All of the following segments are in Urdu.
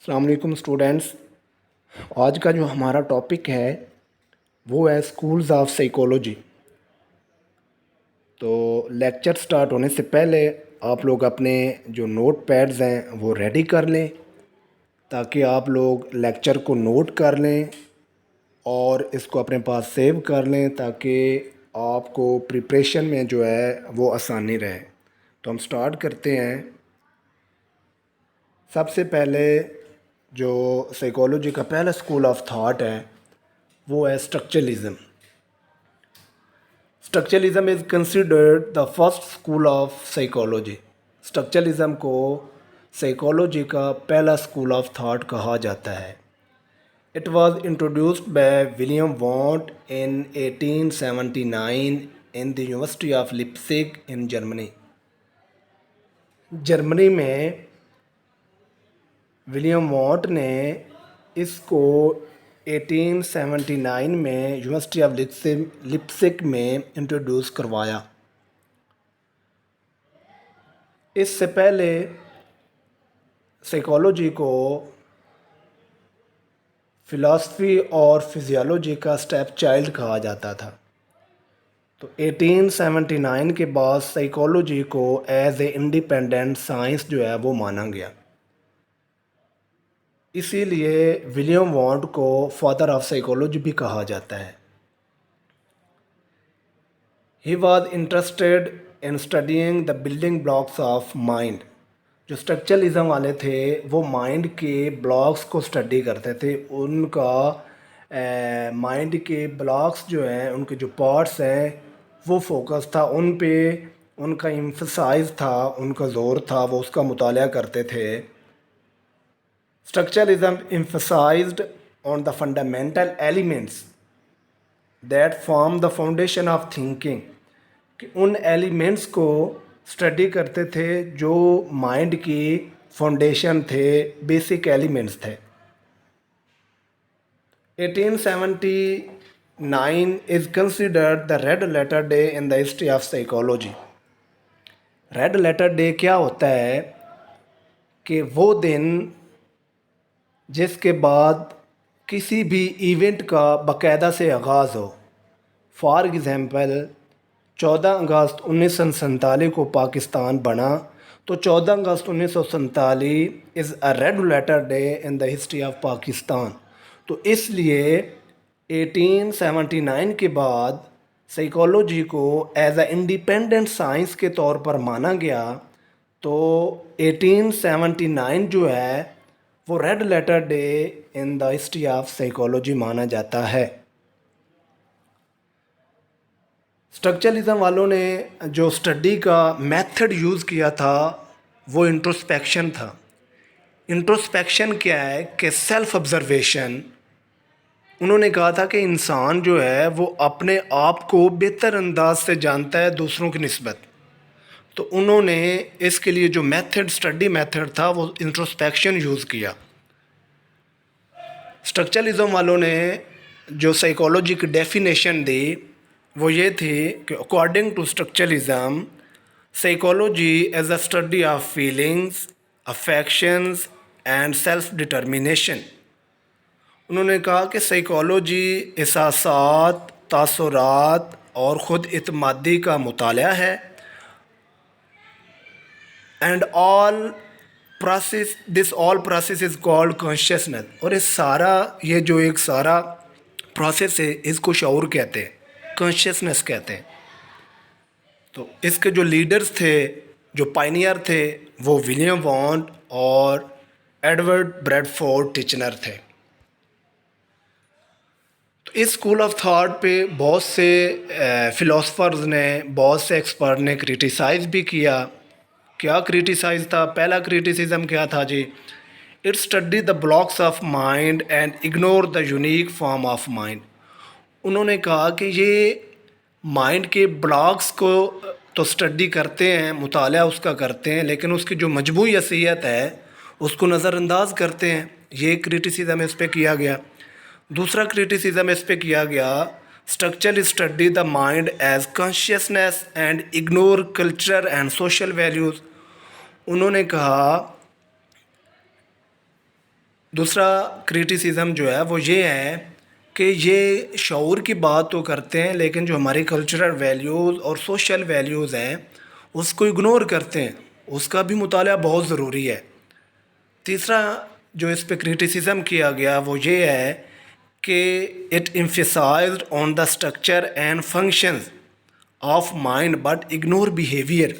السلام علیکم اسٹوڈینٹس، آج کا جو ہمارا ٹاپک ہے وہ ہے اسکولز آف سائیکالوجی۔ تو لیکچر سٹارٹ ہونے سے پہلے آپ لوگ اپنے جو نوٹ پیڈز ہیں وہ ریڈی کر لیں تاکہ آپ لوگ لیکچر کو نوٹ کر لیں اور اس کو اپنے پاس سیو کر لیں تاکہ آپ کو پریپریشن میں جو ہے وہ آسانی رہے۔ تو ہم سٹارٹ کرتے ہیں۔ سب سے پہلے جو سائیکالوجی کا پہلا اسکول آف تھاٹ ہے وہ ہے structuralism. Structuralism is considered the first school of psychology. Structuralism کو سائیکالوجی کا پہلا اسکول آف تھاٹ کہا جاتا ہے۔ It was introduced by William Wundt in 1879 in the university of Leipzig in Germany. Germany میں ولیم وانٹ نے اس کو 1879 میں یونیورسٹی آف لپسک میں انٹروڈیوس کروایا۔ اس سے پہلے سائیکالوجی کو فلاسفی اور فزیالوجی کا اسٹیپ چائلڈ کہا جاتا تھا۔ تو 1879 کے بعد سائیکالوجی کو ایز اے انڈیپینڈنٹ سائنس جو ہے وہ مانا گیا۔ اسی لیے ولیم وانٹ کو فادر آف سائیکالوجی بھی کہا جاتا ہے۔ He was interested in studying the building blocks of mind. جو اسٹرکچرلزم والے تھے وہ مائنڈ کے بلاکس کو اسٹڈی کرتے تھے۔ ان کا مائنڈ کے بلاکس جو ہیں، ان کے جو پارٹس ہیں وہ فوکس تھا ان پہ، ان کا ایمفسائز تھا، ان کا زور تھا، وہ اس کا مطالعہ کرتے تھے۔ Structuralism emphasized on the fundamental elements that form the foundation of thinking، کہ ان ایلیمنٹس کو اسٹڈی کرتے تھے جو مائنڈ کی فاؤنڈیشن تھے، بیسک ایلیمنٹس تھے۔ 1879 is considered the red letter day in the history of psychology۔ Red letter day کیا ہوتا ہے کہ وہ دن جس کے بعد کسی بھی ایونٹ کا باقاعدہ سے آغاز ہو۔ فار ایگزامپل 14 اگست 1947 کو پاکستان بنا، تو 14 August 1947 is a red letter day in the history of Pakistan. تو اس لیے 1879 کے بعد سائیکالوجی کو ایز اے انڈیپینڈنٹ سائنس کے طور پر مانا گیا۔ تو 1879 جو ہے وہ red letter day in the history of psychology مانا جاتا ہے۔ اسٹرکچرلزم والوں نے جو اسٹڈی کا میتھڈ یوز کیا تھا وہ انٹروسپیکشن تھا۔ انٹروسپیکشن کیا ہے کہ سیلف آبزرویشن۔ انہوں نے کہا تھا کہ انسان جو ہے وہ اپنے آپ کو بہتر انداز سے جانتا ہے دوسروں کی نسبت۔ تو انہوں نے اس کے لیے جو میتھڈ، اسٹڈی میتھڈ تھا وہ انٹروسپیکشن یوز کیا۔ اسٹرکچرلزم والوں نے جو سائیکالوجی کی ڈیفینیشن دی وہ یہ تھی کہ according to structuralism, psychology as a study of feelings, affections and self determination. انہوں نے کہا کہ سائیکالوجی احساسات، تاثرات اور خود اعتمادی کا مطالعہ ہے۔ And this all process is called consciousness. اور یہ جو ایک سارا پروسیس ہے اس کو شعور کہتے ہیں، کانشیسنس کہتے ہیں۔ تو اس کے جو لیڈرز تھے، جو پائنیئر تھے، وہ ولیم وانٹ اور ایڈورڈ بریڈفورڈ ٹیچنر تھے۔ تو اس اسکول آف تھاٹ پہ بہت سے فلاسفرز نے، بہت سے ایکسپرٹ نے کریٹیسائز بھی کیا۔ کیا کریٹیسائز تھا؟ پہلا کریٹیسزم کیا تھا جی؟ It study the blocks of mind and ignore the unique form of mind. انہوں نے کہا کہ یہ مائنڈ کے بلاکس کو تو اسٹڈی کرتے ہیں، مطالعہ اس کا کرتے ہیں، لیکن اس کی جو مجموعی حیثیت ہے اس کو نظر انداز کرتے ہیں۔ یہ کریٹیسزم اس پہ کیا گیا۔ دوسرا کریٹیسزم اس پہ کیا گیا، structure study the mind as consciousness and ignore culture and social values. انہوں نے کہا دوسرا کریٹیسزم جو ہے وہ یہ ہے کہ یہ شعور کی بات تو کرتے ہیں لیکن جو ہماری کلچرل ویلیوز اور سوشل ویلیوز ہیں اس کو اگنور کرتے ہیں. اس کا بھی مطالعہ بہت ضروری ہے. تیسرا جو اس پہ کریٹیسزم کیا گیا وہ یہ ہے کہ it emphasized on the structure and functions of mind but ignore behaviour.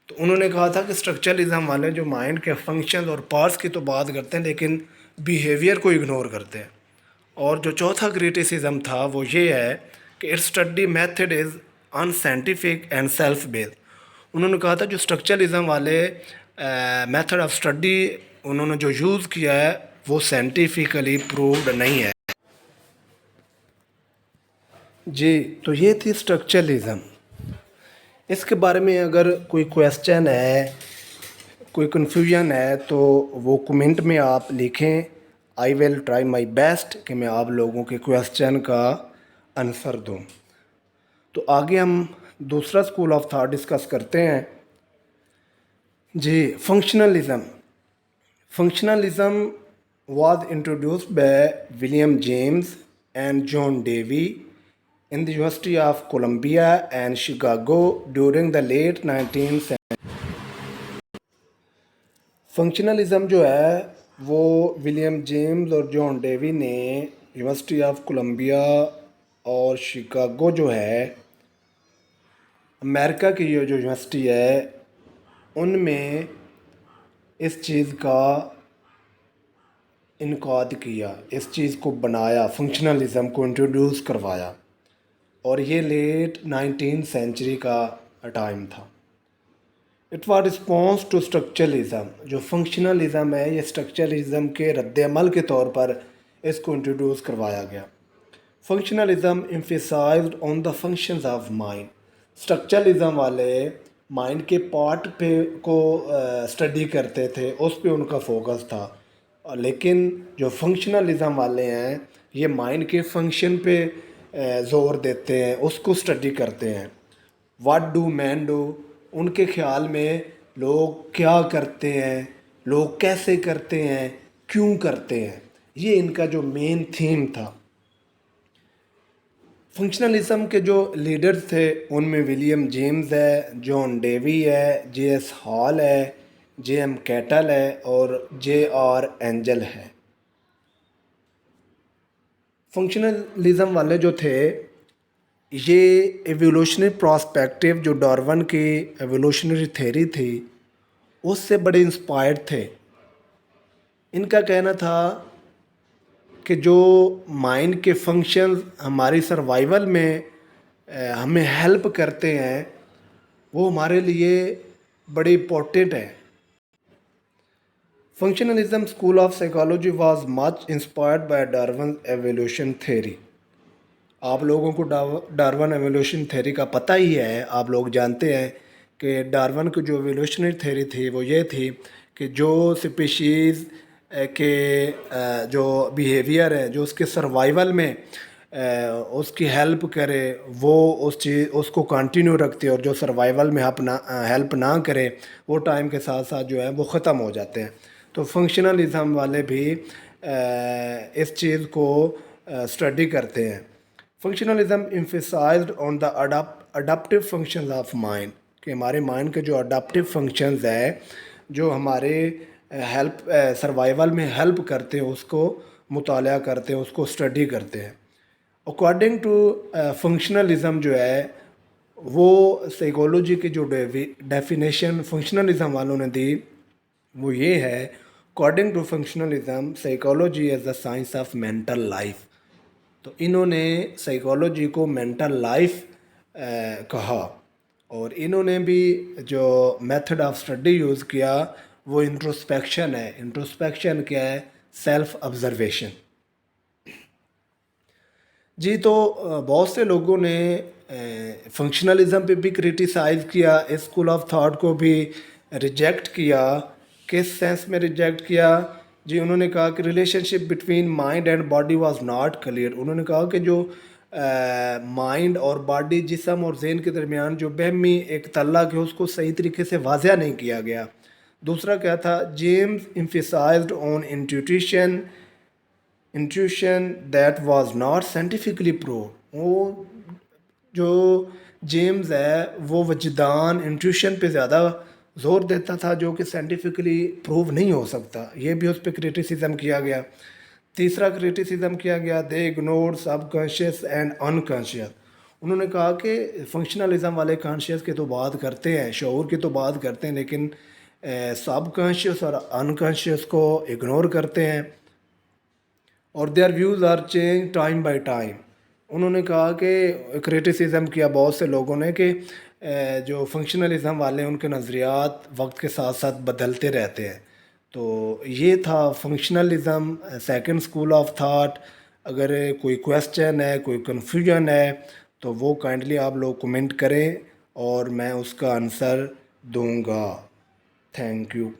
تو انہوں نے کہا تھا کہ اسٹرکچرلزم والے جو مائنڈ کے فنکشنز اور پارٹس کی تو بات کرتے ہیں لیکن بیہیویئر کو اگنور کرتے ہیں. اور جو چوتھا کریٹیسزم تھا وہ یہ ہے کہ it study method is in scientific and self based. انہوں نے کہا تھا جو اسٹرکچرلزم والے میتھڈ آف اسٹڈی انہوں نے جو یوز کیا ہے وہ سائنٹیفکلی پرووڈ نہیں ہے. جی تو یہ تھی اسٹرکچرلزم. اس کے بارے میں اگر کوئی کویسچن ہے کوئی کنفیوژن ہے تو وہ کمنٹ میں آپ لکھیں. آئی ول ٹرائی مائی بیسٹ کہ میں آپ لوگوں کے کویسچن کا آنسر دوں. تو آگے ہم دوسرا اسکول آف تھاٹ ڈسکس کرتے ہیں. جی functionalism. Functionalism was introduced by William James and John Dewey in the University of Columbia and Chicago during the late 19th century. Functionalism جو ہے وہ ولیم جیمز اور جان ڈیوی نے یونیورسٹی آف کولمبیا اور شکاگو جو ہے امریکہ کی یہ جو یونیورسٹی ہے ان میں اس چیز کا انعقاد کیا, اس چیز کو بنایا, فنکشنلزم کو انٹروڈیوس کروایا. اور یہ لیٹ 19th سینچری کا ٹائم تھا. It was response to structuralism. جو فنکشنلزم ہے یہ اسٹرکچرلزم کے رد عمل کے طور پر اس کو انٹروڈیوس کروایا گیا. Functionalism emphasized on the functions of mind. Structuralism والے مائنڈ کے پارٹ پہ کو اسٹڈی کرتے تھے, اس پہ ان کا فوکس تھا. لیکن جو فنکشنلزم والے ہیں یہ مائنڈ کے فنکشن پہ زور دیتے ہیں, اس کو اسٹڈی کرتے ہیں. واٹ ڈو مین ڈو, ان کے خیال میں لوگ کیا کرتے ہیں, لوگ کیسے کرتے ہیں, کیوں کرتے ہیں, یہ ان کا جو مین تھیم تھا. فنکشنلزم کے جو لیڈرز تھے ان میں ولیم جیمز ہے, جان ڈیوی ہے, جے ایس ہال ہے, جے ایم کیٹل ہے اور جے آر اینجل ہے. فنکشنلزم والے جو تھے یہ ایوولوشنری پراسپیکٹیو جو ڈارون کی ایوولوشنری تھیری تھی اس سے بڑے انسپائرڈ تھے. ان کا کہنا تھا کہ جو مائنڈ کے فنکشنز ہماری سروائیول میں ہمیں ہیلپ کرتے ہیں وہ ہمارے لیے بڑے امپورٹنٹ ہیں. Functionalism school of psychology was much inspired by Darwin evolution theory. آپ لوگوں کو ڈارون ایوولوشن تھیری کا پتہ ہی ہے, آپ لوگ جانتے ہیں کہ ڈارون کی جو ایوولوشنری تھیری تھی وہ یہ تھی کہ جو سپیشیز کے جو بیہیویئر ہے جو اس کے سروائیول میں اس کی ہیلپ کرے وہ اس کو کنٹینیو رکھتے, اور جو سروائیول میں ہیلپ نہ کرے وہ ٹائم کے ساتھ ساتھ جو ہے وہ ختم ہو جاتے ہیں. تو فنکشنلزم والے بھی اس چیز کو اسٹڈی کرتے ہیں. Functionalism emphasized on the adaptive functions of mind, کہ ہمارے مائنڈ کے جو اڈاپٹیو فنکشنز ہیں جو ہمارے ہیلپ سروائیول میں ہیلپ کرتے ہیں اس کو مطالعہ کرتے ہیں, اس کو اسٹڈی کرتے ہیں. اکارڈنگ ٹو فنکشنلزم جو ہے وہ سائیکالوجی کی جو ڈیفینیشن فنکشنلزم والوں نے دی وہ یہ ہے, according to functionalism psychology is the science of mental life. تو انہوں نے سائیکالوجی کو مینٹل لائف کہا, اور انہوں نے بھی جو میتھڈ آف اسٹڈی یوز کیا وہ انٹروسپیکشن ہے. انٹروسپیکشن کیا ہے؟ Self observation. جی تو بہت سے لوگوں نے فنکشنلزم پہ بھی کریٹیسائز کیا, اس اسکول آف تھاٹ کو بھی ریجیکٹ کیا. کس سینس میں ریجیکٹ کیا؟ جی انہوں نے کہا کہ relation ship between mind and body was not clear. انہوں نے کہا کہ جو مائنڈ اور باڈی جسم اور ذہن کے درمیان جو بہمی ایک تعلق ہے اس کو صحیح طریقے سے واضح نہیں کیا گیا. دوسرا کیا تھا، James emphasized on intuition that was not scientifically proved. وہ جو جیمز ہے وہ وجدان انٹیوشن پہ زیادہ زور دیتا تھا جو کہ سائنٹیفکلی پروو نہیں ہو سکتا، یہ بھی اس پہ کریٹیسزم کیا گیا۔ تیسرا کریٹیسزم کیا گیا، they ignore subconscious and unconscious. انہوں نے کہا کہ فنکشنلزم والے کانشیس کی تو بات کرتے ہیں، شعور کی تو بات کرتے ہیں، لیکن سب کانشیس اور انکانشیس کو اگنور کرتے ہیں، اور their views are change time by time. انہوں نے کہا کہ کریٹیسزم کیا بہت سے لوگوں نے کہ جو فنکشنلزم والے ہیں ان کے نظریات وقت کے ساتھ ساتھ بدلتے رہتے ہیں. تو یہ تھا functionalism, second school of thought. اگر کوئی کویسچن ہے، کوئی کنفیوژن ہے تو وہ کائنڈلی آپ لوگ کمنٹ کریں اور میں اس کا آنسر دوں گا. Thank you.